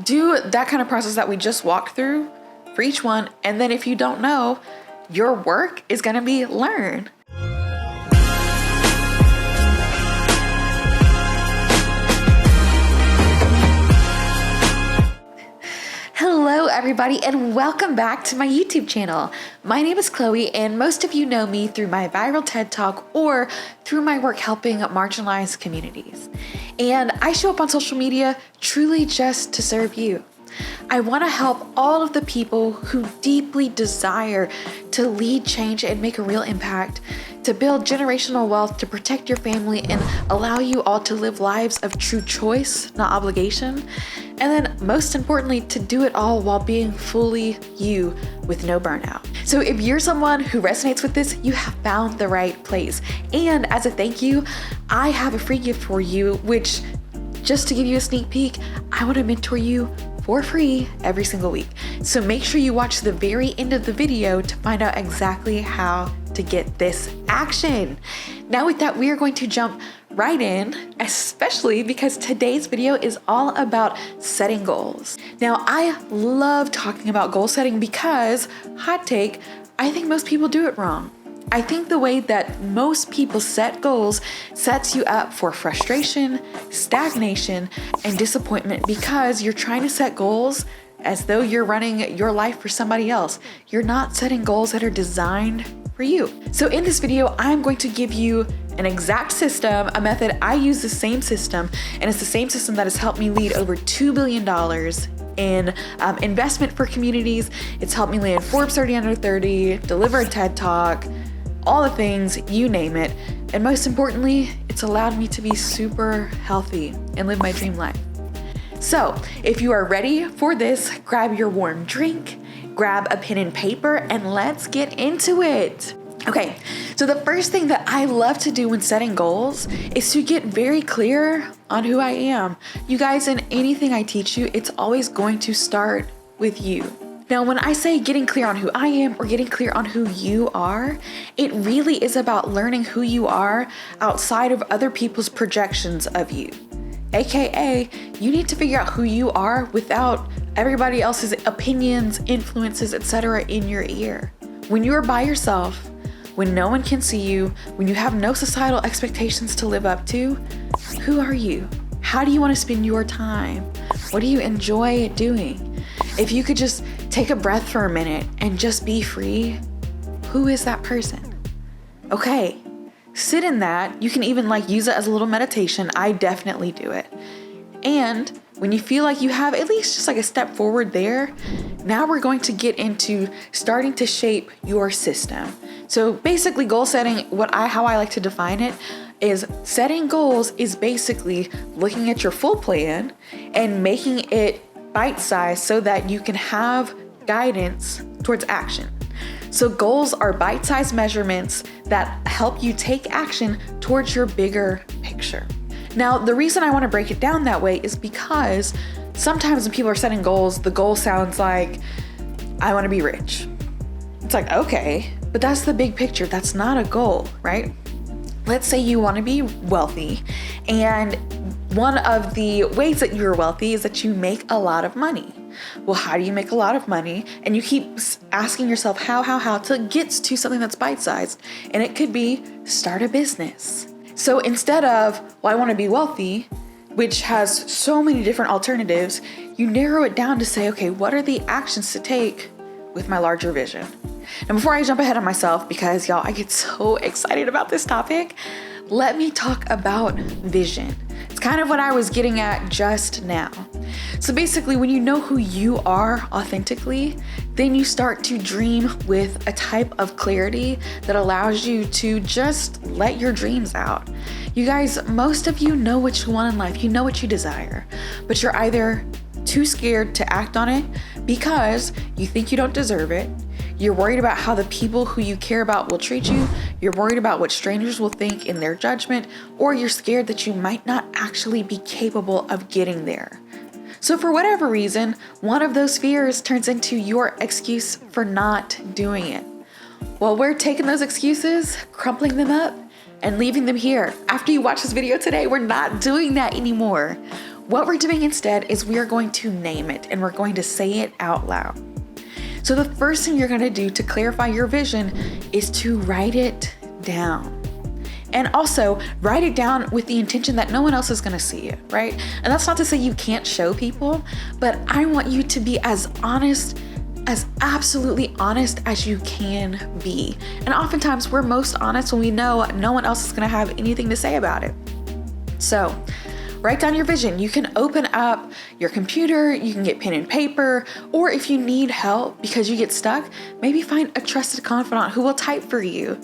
do that kind of process that we just walked through for each one. And then if you don't know, your work is going to be learn. Hello everybody, and welcome back to my YouTube channel. My name is Chloe, and most of you know me through my viral TED Talk or through my work helping marginalized communities. And I show up on social media truly just to serve you. I want to help all of the people who deeply desire to lead change and make a real impact, to build generational wealth, to protect your family, and allow you all to live lives of true choice, not obligation. And then most importantly, to do it all while being fully you with no burnout. So if you're someone who resonates with this, you have found the right place. And as a thank you, I have a free gift for you, which, just to give you a sneak peek, I want to mentor you for free every single week. So make sure you watch the very end of the video to find out exactly how to get this action. Now with that, we are going to jump right in, especially because today's video is all about setting goals. Now, I love talking about goal setting because, hot take, I think most people do it wrong. I think the way that most people set goals sets you up for frustration, stagnation, and disappointment because you're trying to set goals as though you're running your life for somebody else. You're not setting goals that are designed for you. So in this video, I'm going to give you an exact system, a method. I use the same system, and it's the same system that has helped me lead over $2 billion in investment for communities. It's helped me land Forbes 30 Under 30, deliver a TED Talk, all the things, you name it. And most importantly, it's allowed me to be super healthy and live my dream life. So if you are ready for this, grab your warm drink, grab a pen and paper, and let's get into it. Okay, so the first thing that I love to do when setting goals is to get very clear on who I am. You guys, in anything I teach you, it's always going to start with you. Now, when I say getting clear on who I am or getting clear on who you are, it really is about learning who you are outside of other people's projections of you. AKA, you need to figure out who you are without everybody else's opinions, influences, etc. in your ear. When you are by yourself, when no one can see you, when you have no societal expectations to live up to, who are you? How do you want to spend your time? What do you enjoy doing? If you could just take a breath for a minute and just be free, who is that person? Okay, sit in that. You can even use it as a little meditation. I definitely do it. And when you feel like you have at least just a step forward there, now we're going to get into starting to shape your system. So basically goal setting, how I like to define it, is setting goals is basically looking at your full plan and making it bite-sized so that you can have guidance towards action. So goals are bite-sized measurements that help you take action towards your bigger picture. Now, the reason I want to break it down that way is because sometimes when people are setting goals, the goal sounds like, I want to be rich. It's okay, but that's the big picture. That's not a goal, right? Let's say you want to be wealthy, and one of the ways that you're wealthy is that you make a lot of money. Well, how do you make a lot of money? And you keep asking yourself how till it gets to something that's bite-sized. And it could be start a business. So instead of, I want to be wealthy, which has so many different alternatives, you narrow it down to say, okay, what are the actions to take with my larger vision? And before I jump ahead of myself, because y'all, I get so excited about this topic, let me talk about vision. It's kind of what I was getting at just now. So basically, when you know who you are authentically, then you start to dream with a type of clarity that allows you to just let your dreams out. You guys, most of you know what you want in life. You know what you desire, but you're either too scared to act on it because you think you don't deserve it. You're worried about how the people who you care about will treat you. You're worried about what strangers will think in their judgment, or you're scared that you might not actually be capable of getting there. So for whatever reason, one of those fears turns into your excuse for not doing it. Well, we're taking those excuses, crumpling them up, and leaving them here. After you watch this video today, we're not doing that anymore. what we're doing instead is we are going to name it and we're going to say it out loud. So the first thing you're going to do to clarify your vision is to write it down. And also write it down with the intention that no one else is going to see it, right? And that's not to say you can't show people, but I want you to be as honest, as absolutely honest as you can be. And oftentimes we're most honest when we know no one else is going to have anything to say about it. So write down your vision. You can open up your computer, you can get pen and paper, or if you need help because you get stuck, maybe find a trusted confidant who will type for you.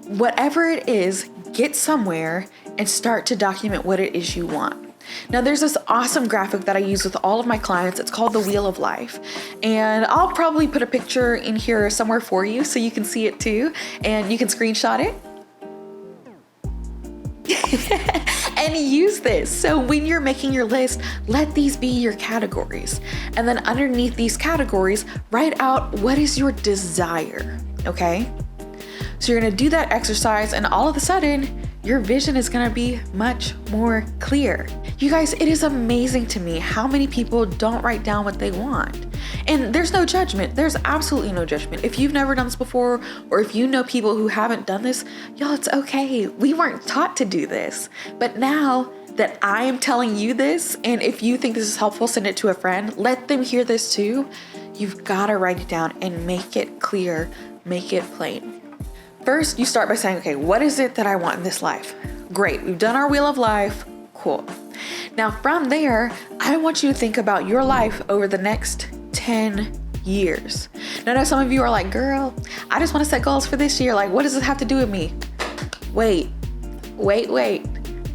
Whatever it is, get somewhere and start to document what it is you want. Now there's this awesome graphic that I use with all of my clients. It's called the Wheel of Life. And I'll probably put a picture in here somewhere for you so you can see it too. And you can screenshot it. And use this. So when you're making your list, let these be your categories. And then underneath these categories, write out what is your desire, okay? So you're gonna do that exercise and all of a sudden, your vision is gonna be much more clear. You guys, it is amazing to me how many people don't write down what they want. And there's no judgment. There's absolutely no judgment. If you've never done this before, or if you know people who haven't done this, y'all, it's okay. We weren't taught to do this. But now that I am telling you this, and if you think this is helpful, send it to a friend, let them hear this too. You've gotta write it down and make it clear, make it plain. First, you start by saying, okay, what is it that I want in this life? Great, we've done our Wheel of Life, cool. Now from there, I want you to think about your life over the next 10 years. Now I know some of you are like, girl, I just want to set goals for this year. Like, what does this have to do with me? Wait.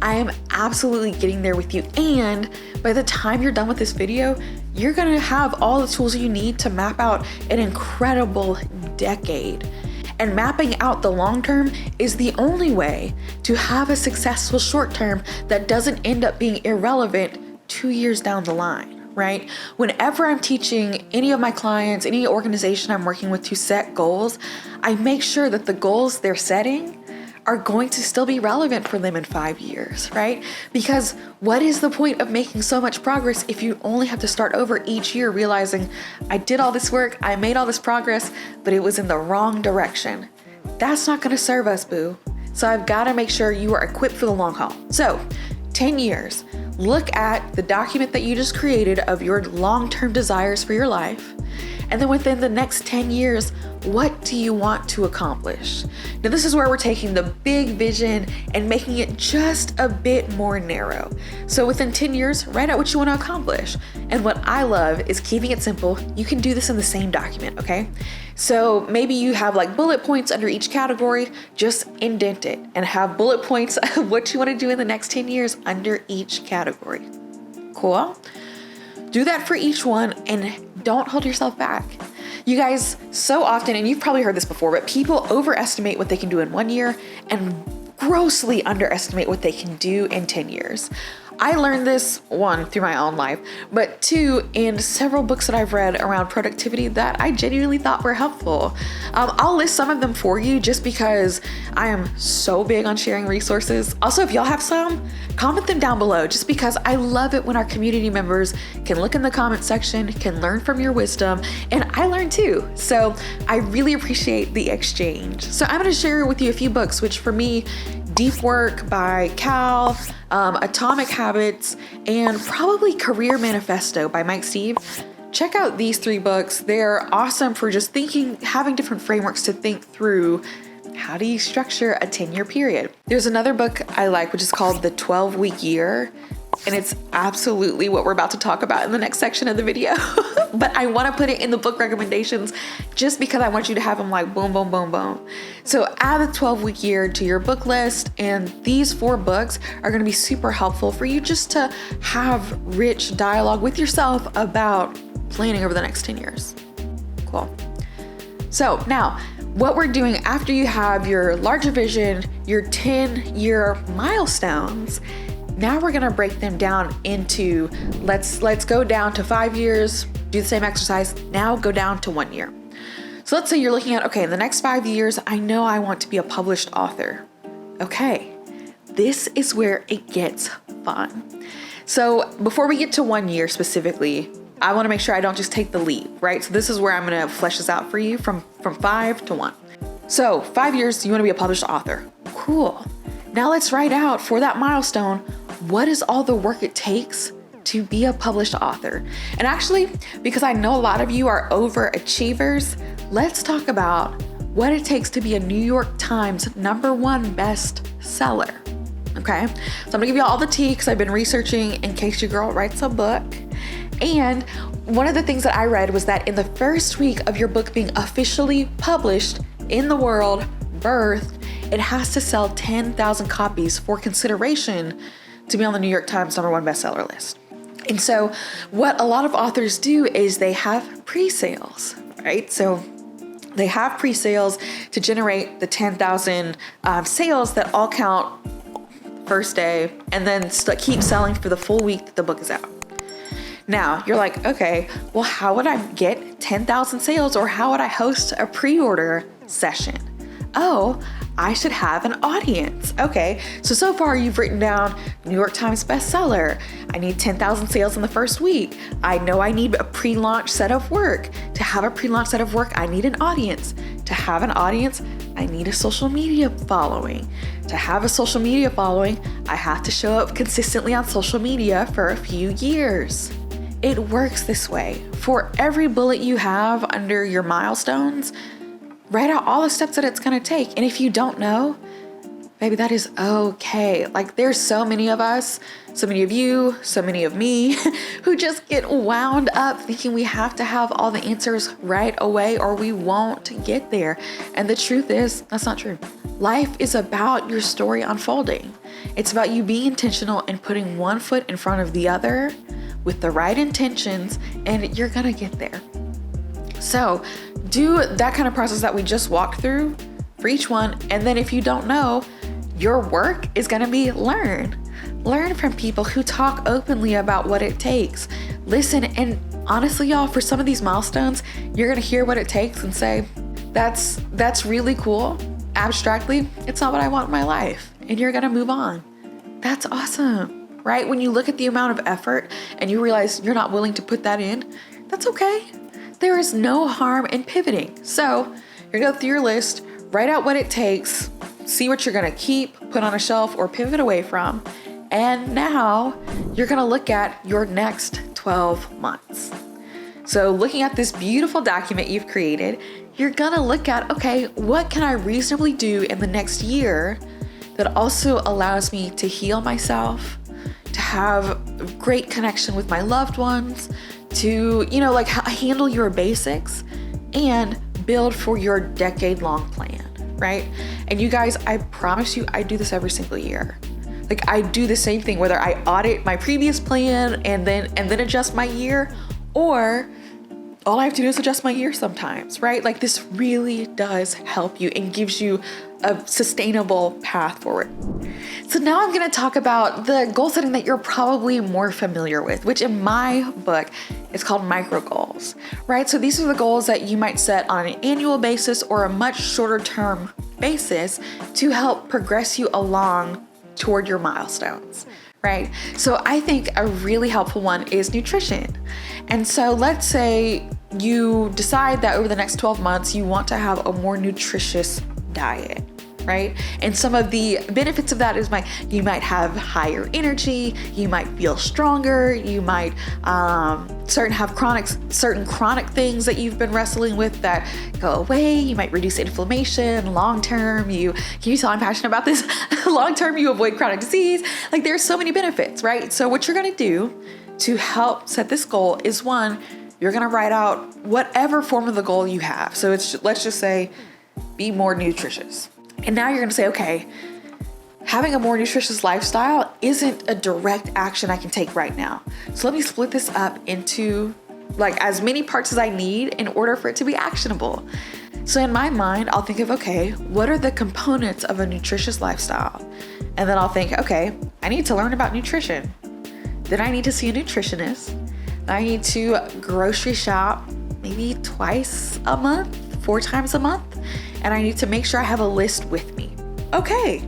I am absolutely getting there with you. And by the time you're done with this video, you're gonna have all the tools you need to map out an incredible decade. And mapping out the long term is the only way to have a successful short term that doesn't end up being irrelevant 2 years down the line, right? Whenever I'm teaching any of my clients, any organization I'm working with to set goals, I make sure that the goals they're setting are going to still be relevant for them in 5 years, right? Because what is the point of making so much progress if you only have to start over each year realizing I did all this work, I made all this progress, but it was in the wrong direction? That's not gonna serve us, boo. So I've gotta make sure you are equipped for the long haul. So 10 years, look at the document that you just created of your long-term desires for your life. And then within the next 10 years, what do you want to accomplish? Now, this is where we're taking the big vision and making it just a bit more narrow. So within 10 years, write out what you want to accomplish. And what I love is keeping it simple. You can do this in the same document, okay? So maybe you have like bullet points under each category, just indent it and have bullet points of what you want to do in the next 10 years under each category. Cool? Do that for each one and don't hold yourself back. You guys, so often, and you've probably heard this before, but people overestimate what they can do in 1 year and grossly underestimate what they can do in 10 years. I learned this, one, through my own life, but two, in several books that I've read around productivity that I genuinely thought were helpful. I'll list some of them for you just because I am so big on sharing resources. Also, if y'all have some, comment them down below just because I love it when our community members can look in the comment section, can learn from your wisdom, and I learn too. So I really appreciate the exchange. So I'm gonna share with you a few books, which for me, Deep Work by Cal, Atomic Habits, and probably Career Manifesto by Mike Steve. Check out these 3 books. They're awesome for just thinking, having different frameworks to think through how do you structure a 10-year period. There's another book I like, which is called The 12-Week Year. And it's absolutely what we're about to talk about in the next section of the video. But I want to put it in the book recommendations just because I want you to have them like boom, boom, boom, boom. So add the 12-week year to your book list. And these 4 books are going to be super helpful for you just to have rich dialogue with yourself about planning over the next 10 years. Cool. So now what we're doing after you have your larger vision, your 10-year milestones, now we're gonna break them down into, let's go down to 5 years, do the same exercise, now go down to 1 year. So let's say you're looking at, okay, in the next 5 years, I know I want to be a published author. Okay, this is where it gets fun. So before we get to 1 year specifically, I want to make sure I don't just take the leap, right? So this is where I'm going to flesh this out for you from 5 to 1. So 5 years, you want to be a published author. Cool. Now let's write out for that milestone, what is all the work it takes to be a published author? And actually, because I know a lot of you are overachievers, let's talk about what it takes to be a New York Times #1 bestseller. Okay, so I'm gonna give you all the tea because I've been researching in case your girl writes a book. And one of the things that I read was that in the first week of your book being officially published in the world, birthed, it has to sell 10,000 copies for consideration to be on the New York Times #1 bestseller list. And so what a lot of authors do is they have pre-sales, right? So they have pre-sales to generate the 10,000 sales that all count first day, and then keep selling for the full week that the book is out. Now you're like, okay, well, how would I get 10,000 sales, or how would I host a pre-order session? Oh, I should have an audience. Okay, so far you've written down New York Times bestseller. I need 10,000 sales in the first week. I know I need a pre-launch set of work. To have a pre-launch set of work, I need an audience. To have an audience, I need a social media following. To have a social media following, I have to show up consistently on social media for a few years. It works this way. For every bullet you have under your milestones, write out all the steps that it's gonna take. And if you don't know, baby, that is okay. Like, there's so many of us, so many of you, so many of me, who just get wound up thinking we have to have all the answers right away or we won't get there. And the truth is, that's not true. Life is about your story unfolding. It's about you being intentional and putting one foot in front of the other with the right intentions, and you're gonna get there. So do that kind of process that we just walked through for each one. And then if you don't know, your work is gonna be learn from people who talk openly about what it takes. Listen, and honestly, y'all, for some of these milestones, you're gonna hear what it takes and say, that's really cool. Abstractly, it's not what I want in my life. And you're gonna move on. That's awesome, right? When you look at the amount of effort and you realize you're not willing to put that in, that's okay. There is no harm in pivoting. So you're gonna go through your list, write out what it takes, see what you're gonna keep, put on a shelf, or pivot away from. And now you're gonna look at your next 12 months. So looking at this beautiful document you've created, you're gonna look at, okay, what can I reasonably do in the next year that also allows me to heal myself, to have great connection with my loved ones, to, handle your basics and build for your decade-long plan, right? And you guys, I promise you, I do this every single year. Like, I do the same thing, whether I audit my previous plan and then adjust my year, or all I have to do is adjust my year sometimes, right? Like, this really does help you and gives you a sustainable path forward. So now I'm gonna talk about the goal setting that you're probably more familiar with, which in my book is called micro goals, right? So these are the goals that you might set on an annual basis or a much shorter term basis to help progress you along toward your milestones, right? So I think a really helpful one is nutrition. And so let's say you decide that over the next 12 months, you want to have a more nutritious diet, right? And some of the benefits of that is you might have higher energy, you might feel stronger, you might have certain chronic things that you've been wrestling with that go away. You might reduce inflammation long term. Can you tell I'm passionate about this? Long term, you avoid chronic disease. Like, there's so many benefits, right? So what you're gonna do to help set this goal is, one, you're gonna write out whatever form of the goal you have. So let's just say, be more nutritious. And now you're gonna say, okay, having a more nutritious lifestyle isn't a direct action I can take right now. So let me split this up into as many parts as I need in order for it to be actionable. So in my mind, I'll think of, okay, what are the components of a nutritious lifestyle? And then I'll think, okay, I need to learn about nutrition. Then I need to see a nutritionist. I need to grocery shop maybe twice a month, 4 times a month. And I need to make sure I have a list with me. Okay,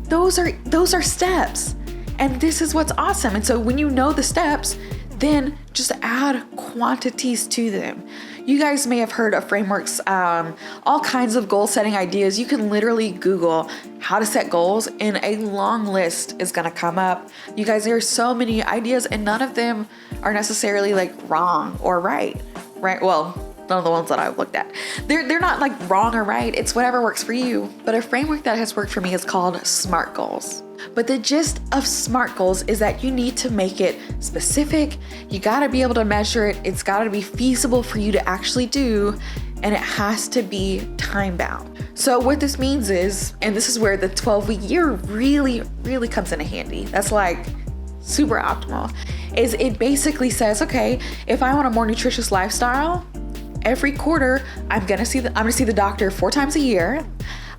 those are steps. And this is what's awesome. And so when you know the steps, then just add quantities to them. You guys may have heard of frameworks, all kinds of goal setting ideas. You can literally Google how to set goals and a long list is gonna come up. You guys, there are so many ideas and none of them are necessarily like wrong or right? Well, none of the ones that I've looked at. They're not like wrong or right. It's whatever works for you. But a framework that has worked for me is called SMART goals. But the gist of SMART goals is that you need to make it specific. You got to be able to measure it. It's got to be feasible for you to actually do. And it has to be time bound. So what this means is, and this is where the 12-week year really, really comes in handy. That's like super optimal. Is it basically says, okay, if I want a more nutritious lifestyle, every quarter I'm gonna see the doctor 4 times a year.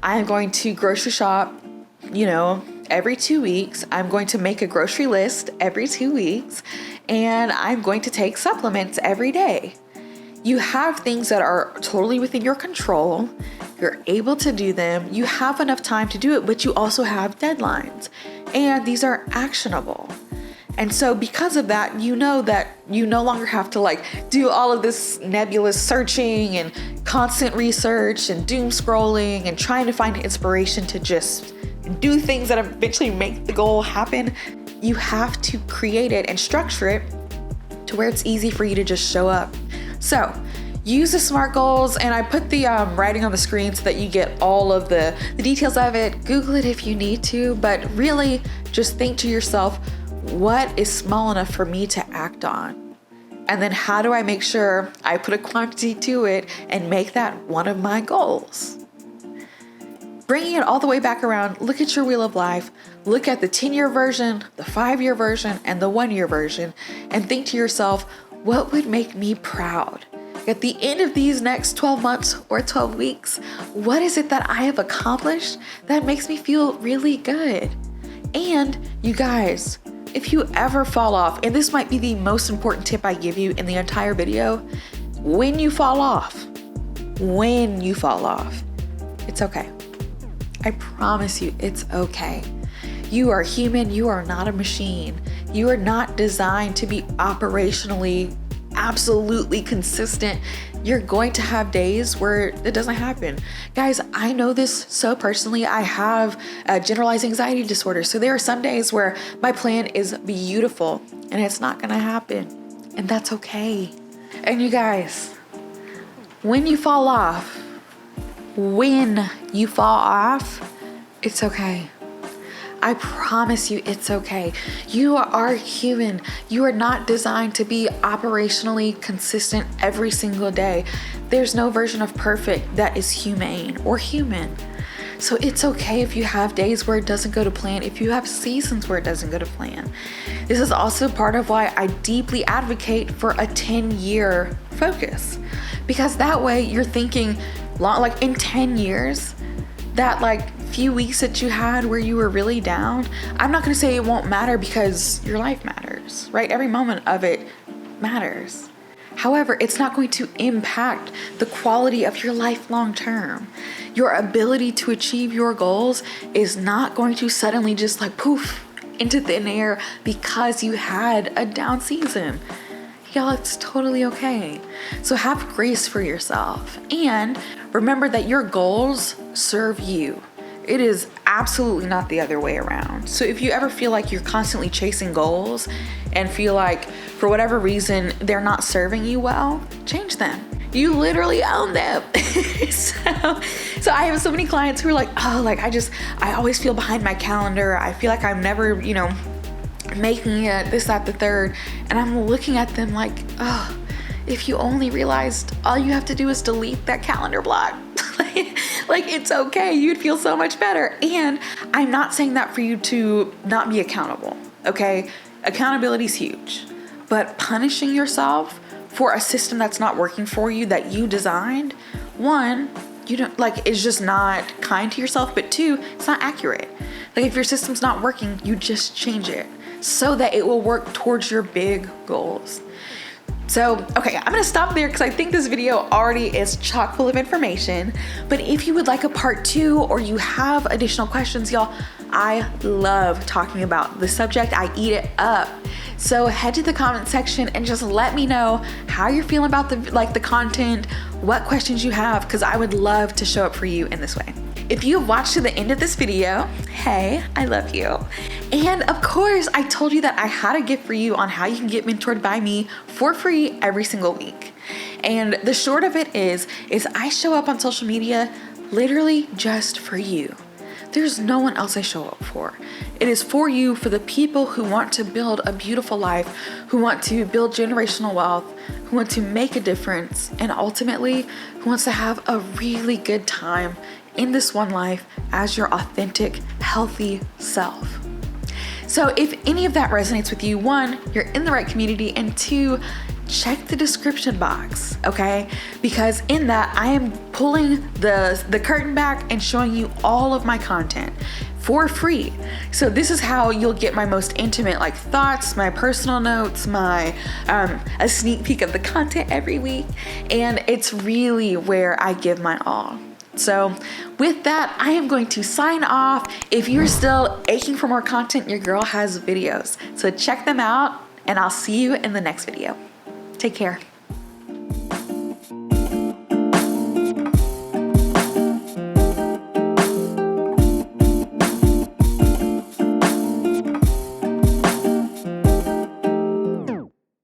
I'm going to grocery shop, every 2 weeks. I'm going to make a grocery list every 2 weeks, and I'm going to take supplements every day. You have things that are totally within your control. You're able to do them. You have enough time to do it, but you also have deadlines, and these are actionable. And so because of that, you know that you no longer have to do all of this nebulous searching and constant research and doom scrolling and trying to find inspiration to just do things that eventually make the goal happen. You have to create it and structure it to where it's easy for you to just show up. So use the SMART goals, and I put the writing on the screen so that you get all of the details of it. Google it if you need to, but really just think to yourself, what is small enough for me to act on? And then how do I make sure I put a quantity to it and make that one of my goals? Bringing it all the way back around, look at your wheel of life, look at the 10-year version, the 5-year version, and the 1-year version, and think to yourself, what would make me proud? At the end of these next 12 months or 12 weeks, what is it that I have accomplished that makes me feel really good? And you guys, if you ever fall off, and this might be the most important tip I give you in the entire video, when you fall off, it's okay. I promise you, it's okay. You are human. You are not a machine. You are not designed to be operationally absolutely consistent. You're going to have days where it doesn't happen. Guys, I know this so personally. I have a generalized anxiety disorder. So there are some days where my plan is beautiful and it's not going to happen. And that's okay. And you guys, when you fall off, it's okay. I promise you it's okay. You are human. You are not designed to be operationally consistent every single day. There's no version of perfect that is humane or human. So it's okay if you have days where it doesn't go to plan, if you have seasons where it doesn't go to plan. This is also part of why I deeply advocate for a 10-year focus, because that way you're thinking in 10 years, that few weeks that you had where you were really down, I'm not going to say it won't matter, because your life matters, right? Every moment of it matters. However, it's not going to impact the quality of your life long term. Your ability to achieve your goals is not going to suddenly just poof into thin air because you had a down season. Y'all, it's totally okay. So have grace for yourself, and remember that your goals serve you. It is absolutely not the other way around. So if you ever feel like you're constantly chasing goals and feel like for whatever reason they're not serving you well, change them. You literally own them. So I have so many clients who are I always feel behind my calendar. I feel like I'm never, making it, this, that, the third. And I'm looking at them if you only realized all you have to do is delete that calendar block. It's okay. You'd feel so much better. And I'm not saying that for you to not be accountable. Okay. Accountability is huge, but punishing yourself for a system that's not working for you that you designed, one, you don't is just not kind to yourself, but two, it's not accurate. If your system's not working, you just change it so that it will work towards your big goals. So, okay, I'm gonna stop there because I think this video already is chock full of information. But if you would like a part 2 or you have additional questions, y'all, I love talking about the subject. I eat it up. So head to the comment section and just let me know how you're feeling about the content, what questions you have, because I would love to show up for you in this way. If you have watched to the end of this video, hey, I love you. And of course, I told you that I had a gift for you on how you can get mentored by me for free every single week. And the short of it is I show up on social media literally just for you. There's no one else I show up for. It is for you, for the people who want to build a beautiful life, who want to build generational wealth, who want to make a difference, and ultimately who wants to have a really good time in this one life as your authentic, healthy self. So if any of that resonates with you, 1, you're in the right community, and 2, check the description box, okay? Because in that, I am pulling the curtain back and showing you all of my content for free. So this is how you'll get my most intimate thoughts, my personal notes, my a sneak peek of the content every week, and it's really where I give my all. So with that, I am going to sign off. If you're still aching for more content, your girl has videos. So check them out, and I'll see you in the next video. Take care.